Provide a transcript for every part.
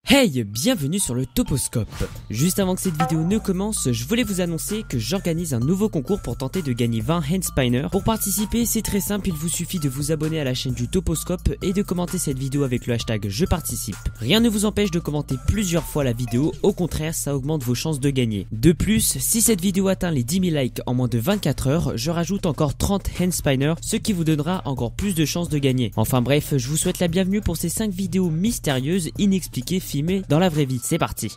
Hey, bienvenue sur le Toposcope. Juste avant que cette vidéo ne commence, je voulais vous annoncer que j'organise un nouveau concours pour tenter de gagner 20 Handspinner. Pour participer, c'est très simple, il vous suffit de vous abonner à la chaîne du Toposcope et de commenter cette vidéo avec le hashtag je participe. Rien ne vous empêche de commenter plusieurs fois la vidéo, au contraire ça augmente vos chances de gagner. De plus, si cette vidéo atteint les 10 000 likes en moins de 24 heures, je rajoute encore 30 Handspinner, ce qui vous donnera encore plus de chances de gagner. Enfin bref, je vous souhaite la bienvenue pour ces 5 vidéos mystérieuses, inexpliquées, filmées dans la vraie vie. C'est parti.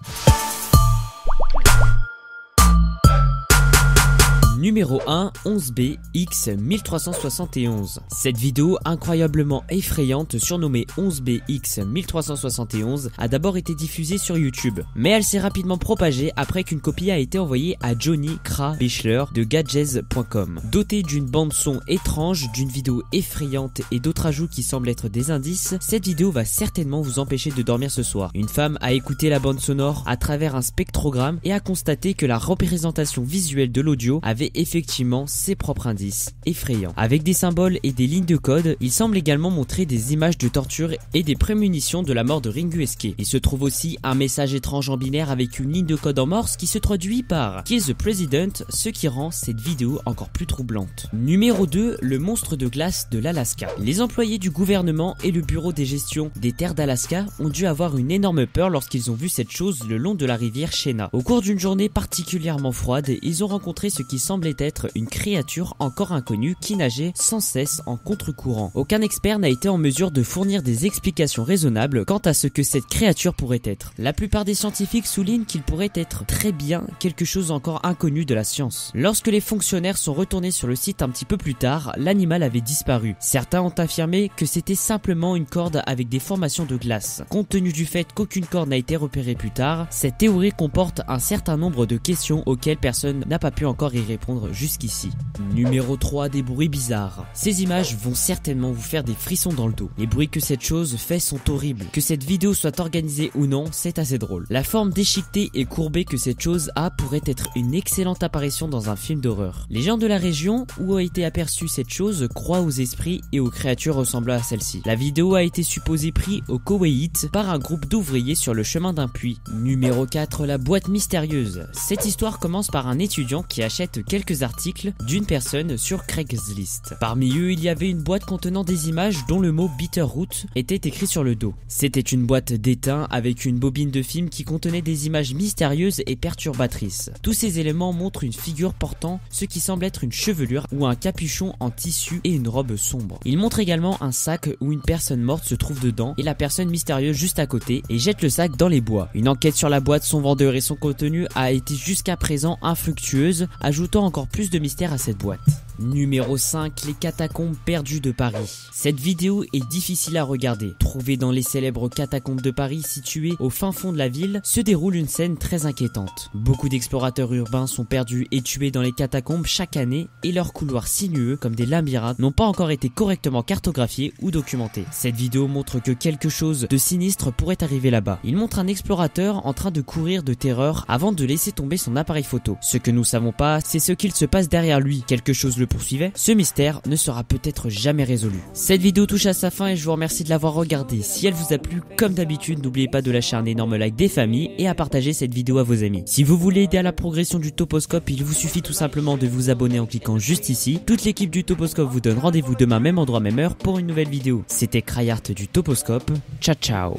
Numéro 1, 11B X 1371. Cette vidéo incroyablement effrayante surnommée 11B X 1371 a d'abord été diffusée sur YouTube, mais elle s'est rapidement propagée après qu'une copie a été envoyée à Johnny Kra Bichler de Gadgets.com. Dotée d'une bande son étrange, d'une vidéo effrayante et d'autres ajouts qui semblent être des indices, cette vidéo va certainement vous empêcher de dormir ce soir. Une femme a écouté la bande sonore à travers un spectrogramme et a constaté que la représentation visuelle de l'audio avait effectivement ses propres indices effrayants. Avec des symboles et des lignes de code, il semble également montrer des images de torture et des prémunitions de la mort de Ringu Eske. Il se trouve aussi un message étrange en binaire avec une ligne de code en morse qui se traduit par Kill the President, ce qui rend cette vidéo encore plus troublante. Numéro 2, le monstre de glace de l'Alaska. Les employés du gouvernement et le bureau des gestions des terres d'Alaska ont dû avoir une énorme peur lorsqu'ils ont vu cette chose le long de la rivière Shena. Au cours d'une journée particulièrement froide, ils ont rencontré ce qui semblait être une créature encore inconnue qui nageait sans cesse en contre-courant. Aucun expert n'a été en mesure de fournir des explications raisonnables quant à ce que cette créature pourrait être. La plupart des scientifiques soulignent qu'il pourrait être très bien quelque chose encore inconnu de la science. Lorsque les fonctionnaires sont retournés sur le site un petit peu plus tard, l'animal avait disparu. Certains ont affirmé que c'était simplement une corde avec des formations de glace. Compte tenu du fait qu'aucune corde n'a été repérée plus tard, cette théorie comporte un certain nombre de questions auxquelles personne n'a pas pu encore y répondre jusqu'ici. Numéro 3, des bruits bizarres. Ces images vont certainement vous faire des frissons dans le dos. Les bruits que cette chose fait sont horribles. Que cette vidéo soit organisée ou non, c'est assez drôle. La forme déchiquetée et courbée que cette chose a pourrait être une excellente apparition dans un film d'horreur. Les gens de la région où a été aperçue cette chose croient aux esprits et aux créatures ressemblant à celle-ci. La vidéo a été supposée prise au Koweït par un groupe d'ouvriers sur le chemin d'un puits. Numéro 4, la boîte mystérieuse. Cette histoire commence par un étudiant qui achète quelques articles d'une personne sur Craigslist. Parmi eux, il y avait une boîte contenant des images dont le mot Bitterroot était écrit sur le dos. C'était une boîte d'étain avec une bobine de film qui contenait des images mystérieuses et perturbatrices. Tous ces éléments montrent une figure portant ce qui semble être une chevelure ou un capuchon en tissu et une robe sombre. Il montre également un sac où une personne morte se trouve dedans et la personne mystérieuse juste à côté et jette le sac dans les bois. Une enquête sur la boîte, son vendeur et son contenu a été jusqu'à présent infructueuse, ajoutant encore plus de mystère à cette boîte. Numéro 5, les catacombes perdues de Paris. Cette vidéo est difficile à regarder. Trouvée dans les célèbres catacombes de Paris situées au fin fond de la ville, se déroule une scène très inquiétante. Beaucoup d'explorateurs urbains sont perdus et tués dans les catacombes chaque année et leurs couloirs sinueux comme des labyrinthes n'ont pas encore été correctement cartographiés ou documentés. Cette vidéo montre que quelque chose de sinistre pourrait arriver là-bas. Il montre un explorateur en train de courir de terreur avant de laisser tomber son appareil photo. Ce que nous savons pas, c'est ce qu'il se passe derrière lui. Quelque chose le poursuivait. Ce mystère ne sera peut-être jamais résolu. Cette vidéo touche à sa fin et je vous remercie de l'avoir regardée. Si elle vous a plu, comme d'habitude, n'oubliez pas de lâcher un énorme like des familles et à partager cette vidéo à vos amis. Si vous voulez aider à la progression du Toposcope, il vous suffit tout simplement de vous abonner en cliquant juste ici. Toute l'équipe du Toposcope vous donne rendez-vous demain même endroit même heure pour une nouvelle vidéo. C'était Cryart du Toposcope. Ciao ciao.